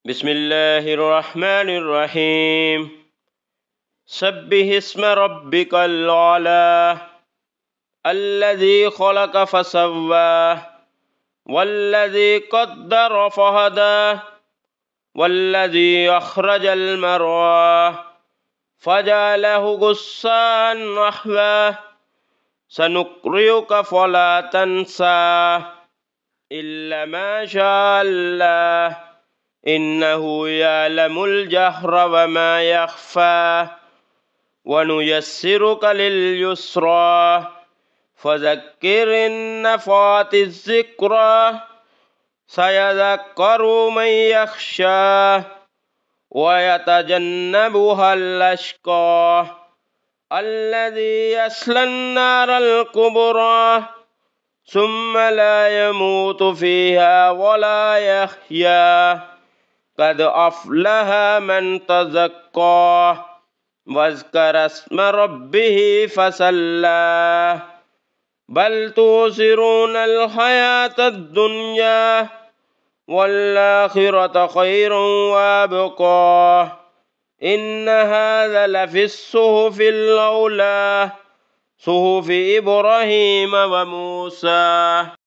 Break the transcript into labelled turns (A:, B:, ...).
A: بسم الله الرحمن الرحيم سبح اسم ربك الأعلى الذي خلق فسوى والذي قدر فهدى والذي أخرج المرعى فجعله غثاء نحوا سنقرئك فلا تنسى إلا ما شاء الله إنه يعلم الجهر وما يخفى ونيسرك لليسرى فذكر إن نفعت الذكرى سيذكر من يخشى ويتجنبها الأشقى الذي يصلى النار الكبرى ثم لا يموت فيها ولا يحيا قد أفلح من تزكى واذكر اسم ربه فصلى بل تؤثرون الحياة الدنيا والآخرة خير وأبقى إن هذا لفي الصحف الأولى صحف إبراهيم وموسى.